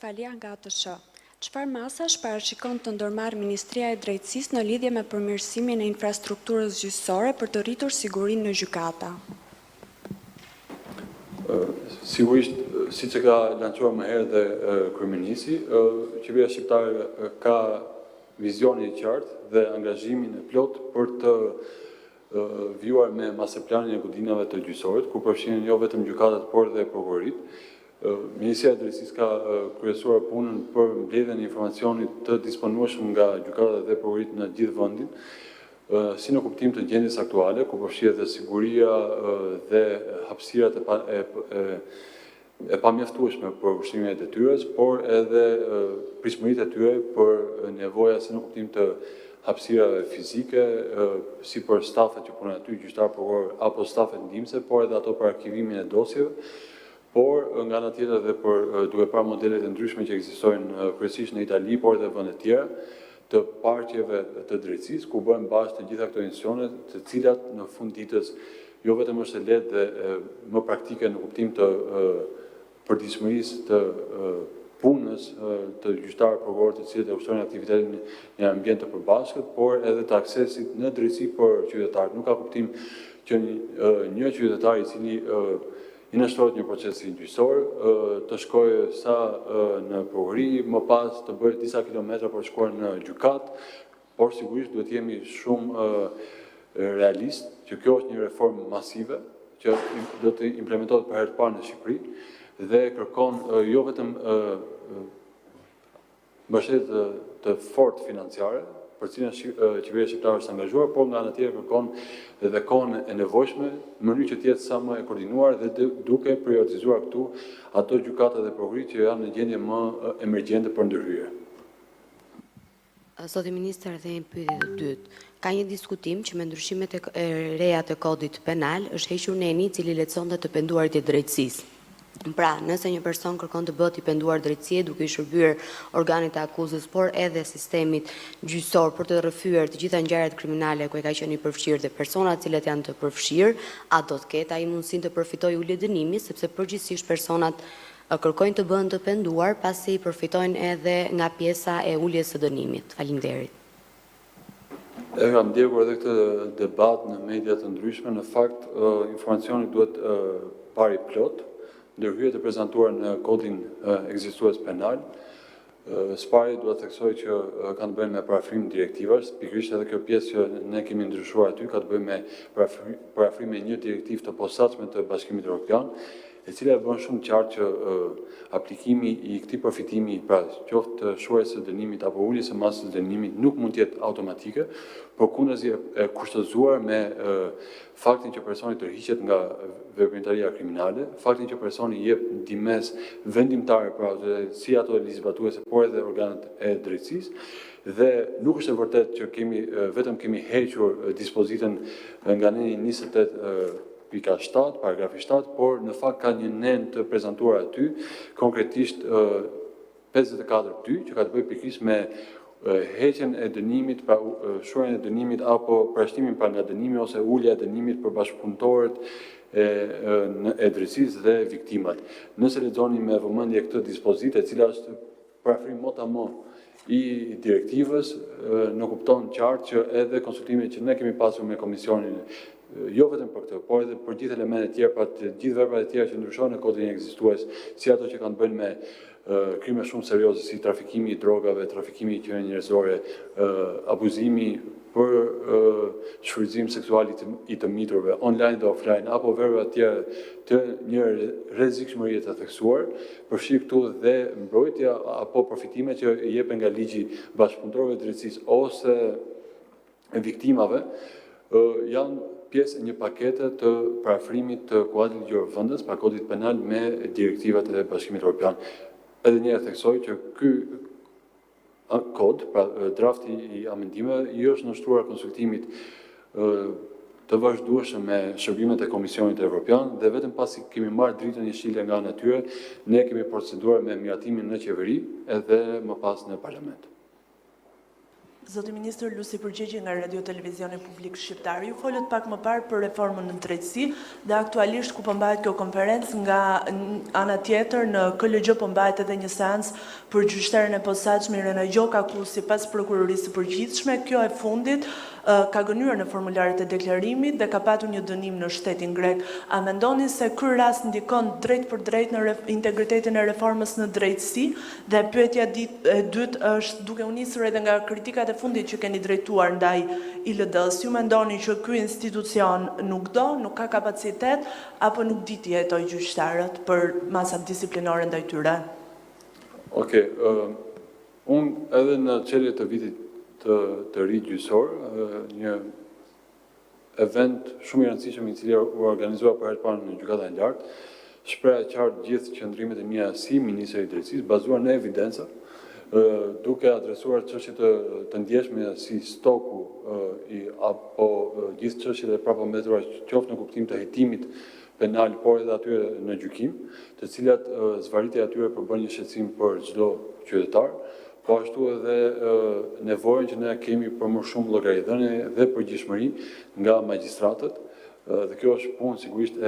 Falia nga ATSH. Çfarë masash parashikon të ndërmarrë Ministria e Drejtësisë në lidhje me përmirësimin e infrastrukturës gjyqësore për të rritur sigurinë në gjykata? Sigurisht, siç e ka lançuar më herë dhe kryeministri, qeveria shqiptare ka vizionin e qartë dhe angazhimin e plot për të vjuar me masterplanin e godinave të gjyqësorit, ku përfshihen jo vetëm gjykatat, por dhe prokuroritë. Ministria e Drejtësisë ka kryesuar punën për mbledhjen e informacionit të disponueshëm nga gjykatat dhe prokuroritë në gjithë vendin, si në kuptim të gjendjes aktuale, ku përfshihet dhe siguria dhe hapësirat e pamjaftueshme për ushtrimin e detyrës, por edhe pritshmëritë e tyre për nevoja si në kuptim të hapësirave fizike, si për stafet që punojnë aty, gjyqtar, prokuror apo stafet ndihmëse, por edhe ato për arkivimin e dosjeve, por nga ana tjetër dhe për duke parë modelet e ndryshme që ekzistojnë kryesisht në Itali, por edhe vende të tjera, të parqeve të drejtësisë, ku bëhen bazë të gjitha këto institucione, të cilat në fund ditës jo vetëm është e lehtë dhe më praktike në kuptim të përditshmërisë të punës të gjyqtarë prokurorë të cilët e ushtrojnë aktivitetin në ambient të përbashkët, por edhe të aksesit në drejtësi për qytetarët. Nuk ka kuptim që një qytetar i cili i nështrohet një procesi gjyqësor, të shkojë sa në prokurori, më pas të bëjë disa kilometra për shkuar në gjykat, por sigurisht duhet jemi shumë realist që kjo është një reformë masive që do të implementohet për herë të parë në Shqipëri dhe kërkon jo vetëm mbështetje të fortë financiare, për cilën qeveria shqiptare është angazhuar, por nga ana tjetër kërkon edhe kohën e nevojshme, në mënyrë që të jetë sa më e koordinuar dhe duke prioritizuar këtu ato gjykata dhe prokurori që janë në gjendje më emergjente për ndërhyrje. Zoti Ministër, dhe një pyetje të dytë. Ka një diskutim që me ndryshimet e reja të kodit penal është hequr neni i cili lehtësonte të penduarit e drejtësisë. Pra, nëse një person kërkon të bëhet i penduar drejtësie duke i shërbyer organit të akuzës, por edhe sistemit gjyqësor për të rrëfyer të gjitha ngjarjet kriminale ku e ka qenë i përfshirë dhe personat cilët janë të përfshirë, a do të ketë ai mundësinë të përfitojë ulje dënimi, sepse përgjithsisht personat kërkojnë të bëhen të penduar pasi përfitojnë edhe nga pjesa e uljes së dënimit. Faleminderit. E kam ndjekur edhe këtë debat në media të ndryshme, në fakt informacioni duhet pari plot, ndërhyrjet e prezantuar në kodin ekzistues penal. Spari duhet theksoj që kanë të bëjnë me parafrim direktivash, pikërisht edhe kjo pjesë që ne kemi ndryshuar aty ka të bëjë me parafrim me një direktivë të posaçme të Bashkimit Evropian, e cila e bën shumë qartë që aplikimi i këtij përfitimi, pra qoftë shuarjes së dënimit apo uljes së masës së dënimit, nuk mund të jetë automatike, por kundazi e kushtëzuar me faktin që personi tërhiqet nga veprimtaria kriminale, faktin që personi jep ndihmës vendimtare pra si ato ligjvatuese, por edhe organet e drejtësisë, dhe nuk është e vërtetë që vetëm kemi hequr dispozitën nga neni 28 paragrafi 7, por në fakt ka një nen të prezantuar aty, konkretisht 54.2, që ka të bëjë pikërisht me heqjen e dënimit, pra shuarjen e dënimit apo përshtimin pra nga dënimi ose ulja e dënimit për bashkëpunëtorët e drejtësisë dhe viktimat. Nëse lexoni me vëmendje këtë dispozitë, e cila është parafrim motamo i direktivës, në kupton qartë që edhe konsultimet që ne kemi pasur me komisionin, jo vetëm për këtë, por edhe për gjithë elementet tjera, pra të gjithë verbrat e tjera që ndryshojnë në kodin ekzistues, si ato që kanë bënë me krime shumë serioze si trafikimi i drogave, trafikimi i qenie njerëzore, abuzimi për shfrytëzim seksual i të miturve, online dhe offline, apo verbra të tjera të një rrezikshmërie të theksuar, përfshi këtu dhe mbrojtja apo përfitimet që jepen nga ligji bashkëpunëtorëve të drejtësisë ose viktimave, janë pjesë e një pakete të parafrimit të kuadrit ligjor vendas, pra kodit penal me direktivat e Bashkimit Evropian. Edhe një herë theksoj që ky kod, pra drafti i amendimeve, i është nështruar konsultimit të vazhdueshëm me shërbimet e Komisionit Evropian dhe vetëm pasi kemi marrë dritën jeshile nga ana e tyre, ne kemi proceduar me miratimin në qeveri edhe më pas në parlament. Zoti Ministër, lusi përgjigje nga Radio Televizioni Publik Shqiptar. Ju folët pak më parë për reformën në drejtësi dhe aktualisht ku përmbahet kjo konferencë nga ana tjetër në KLG përmbahet edhe një seancë për gjyqtaren e posaçme Irena Gjoka ku sipas prokurorisë së përgjithshme kjo e fundit ka gënyer në formularet e deklarimit dhe ka patur një dënim në shtetin grek. A mendoni se ky rast ndikon drejt për drejt në integritetin e reformës në drejtësi? Dhe pyetja e dytë është duke u nisur edhe nga kritikat e fundit që keni drejtuar ndaj ILD-s, ju mendoni që ky institucion nuk ka kapacitet apo nuk di të jetojë gjyqtarët për masat disiplinore ndaj tyre? Okej, unë edhe në çeljet të vitit të ri gjyqësor, një event shumë i rëndësishëm i cili u organizua për herë të parë në gjykatën e lartë, shpreha qartë gjithë qëndrimet e mia si ministri i drejtësisë, bazuar në evidenca, duke adresuar çështjet të ndjeshme si stoku apo gjithë çështjet e prapambetura qoftë në kuptim të hetimit penal, por edhe atyre në gjykim, të cilat zvarritja e atyre përbën një shqetësim për çdo qytetar, po ashtu edhe nevojën që ne kemi për më shumë llogaridhënie dhe përgjegjësi nga magjistratët, dhe kjo është punë sigurisht e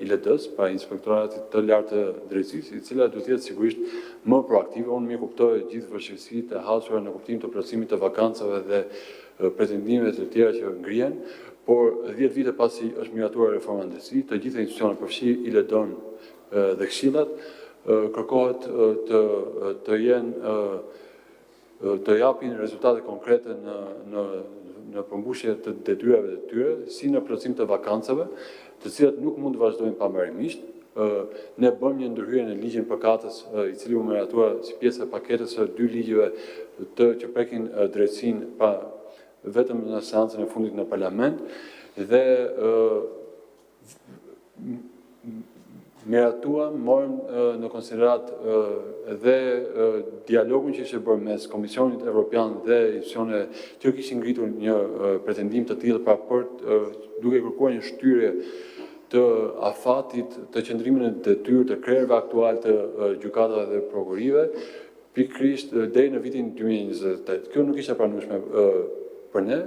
ILD-s, pra Inspektoratit të Lartë të Drejtësisë, i cila duhet të jetë sigurisht më proaktive. Unë mirë kuptoj gjithë vështirësitë e hasura në kuptim të plotësimit të vakancave dhe pretendimeve të tjera që ngrihen, por 10 vite pasi është miratuar reforma në drejtësi, të gjitha institucionet përfshi ILD-n dhe këshillat kërkohet të japin rezultate konkrete në përmbushje të detyrave të tyre, si në plotësim të vakancave, të cilat nuk mund të vazhdojnë pamërimisht. Ne bëm një ndërhyrje në ligjin përkatës, i cili u miratua si pjesë e paketës së 2 ligjeve që prekin drejtësinë pa vetëm në seancën e fundit në parlament, dhe miratuam, morëm në konsiderat dhe dialogun që ishte bërë mes Komisionit Evropian dhe institucione që kishin ngritur një pretendim të tillë pra për duke kërkuar një shtyrje të afatit të qëndrimit në detyrë të krerëve aktual të gjykatave dhe prokurorive, pikërisht deri në vitin 2028. Kjo nuk ishte pranueshme për ne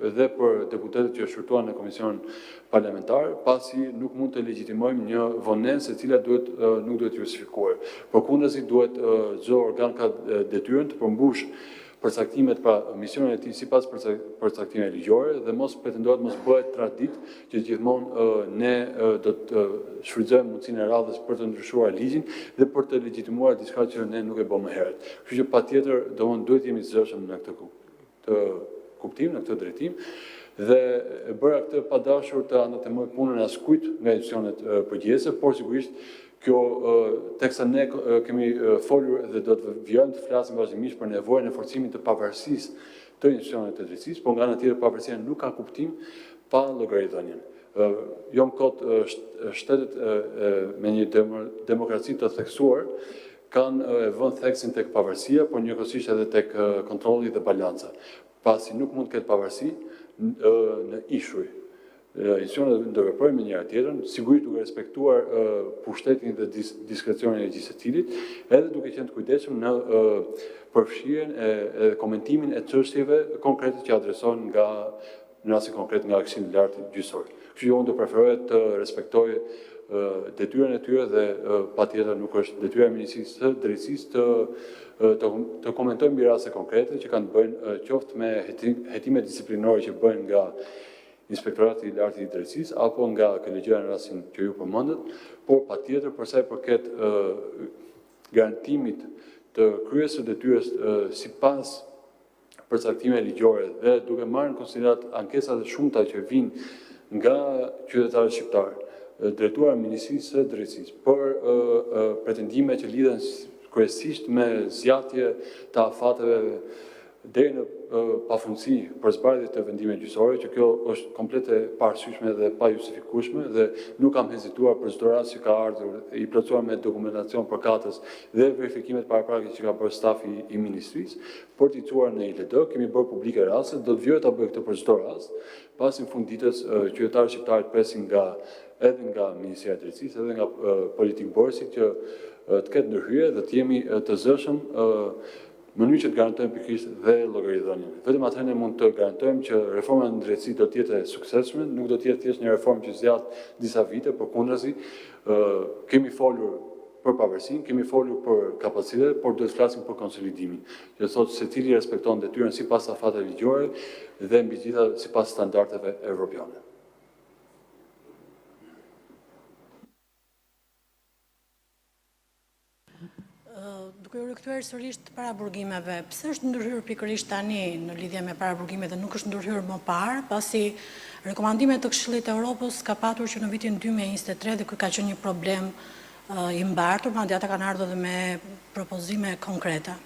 dhe për deputetët që shurtuan në komision parlamentar, pasi nuk mund të legjitimojmë një vonesë e cila nuk duhet justifikuar. Përkundazi duhet çdo organ ka detyrën të përmbush përcaktimet pra misionin e tij sipas përcaktimeve ligjore dhe mos pretendohet mos bëhet traditë që gjithmonë ne do të shfrytëzojmë mundësinë e radhës për të ndryshuar ligjin dhe për të legjitimuar diçka që ne nuk e bëmë më herët. Kështu që patjetër duhet jemi të zëshëm në këtë kuptim, në këtë drejtim, dhe bëra këtë pa dashur të anatemoj punën e askujt nga institucionet përgjegjëse, por sigurisht kjo teksa ne kemi folur dhe do të vijojmë të flasim vazhdimisht për nevojën e forcimit të pavarësisë të institucioneve të drejtësisë, por nga ana tjetër pavarësia nuk ka kuptim pa llogaridhënien. Jo më kot shtetet me një demokraci të theksuar kanë vënë theksin tek pavarësia, por njëkohësisht edhe tek kontrolli dhe balanca. Pasi nuk mund të ketë pavarësi në ishuj. Institucionet do veprojnë me njëra tjetrën, sigurisht duke respektuar pushtetin dhe diskrecionin e gjithë secilit, edhe duke qenë të kujdesshëm në përfshirjen e komentimin e çështjeve konkrete që adresohen në rastin konkret nga Këshilli i Lartë gjyqësor. Kështu që unë do preferoja të respektoj detyrën e tyre dhe patjetër nuk është detyra e Ministrisë së Drejtësisë të komentojmë mbi raste konkrete që kanë bëjnë qoftë me hetime disiplinore që bëjnë nga Inspektorati i Lartë i Drejtësisë apo nga KLG-ja në rastin që ju përmendët, por patjetër për sa i përket garantimit të kryesës së detyrës sipas përcaktimeve ligjore dhe duke marrë në konsiderat ankesat e shumta që vijnë nga qytetarët shqiptar, drejtuar Ministrisë së Drejtësisë për pretendime që lidhen kryesisht me zgjatje të afateve deri në pafundësi për zbardhje të vendimeve gjyqësore, që kjo është komplet e paarsyeshme dhe pa justifikueshme dhe nuk kam hezituar për çdo rast që ka ardhur i plotësuar me dokumentacion përkatës dhe verifikimet paraprake që ka bërë stafi i ministrisë për t'i çuar në ILD. Kemi bërë publike raste, do të vijoj ta bëj këtë për çdo rast, pasi në fund ditës qytetarët shqiptarë presin edhe nga Ministria e Drejtësisë, edhe nga politikë borësi që të ketë ndërhyrje dhe të jemi të zëshëm mënyrë që të garantojmë pikërisht dhe llogaridhënien. Vetëm atëherë ne mund të garantojmë që reforma në drejtësi do të jetë e suksesshme, nuk do të jetë thjesht një reformë që zgjat disa vite, por kundrazi, kemi folur për pavarësinë, kemi folur për kapacitet, por duhet të flasim për konsolidimin. Që thotë se cili respekton detyrën sipas afateve ligjore dhe mbi gjitha sipas standardeve evropiane. Duke u rikthyer sërish të paraburgimeve, pse është ndërhyrë pikërisht tani në lidhje me paraburgimet dhe nuk është ndërhyrë më parë, pasi rekomandimet të Këshillit të Evropës ka patur që në vitin 2023 dhe ky ka qenë një problem i mbartur, madje ata kanë ardhur edhe me propozime konkrete.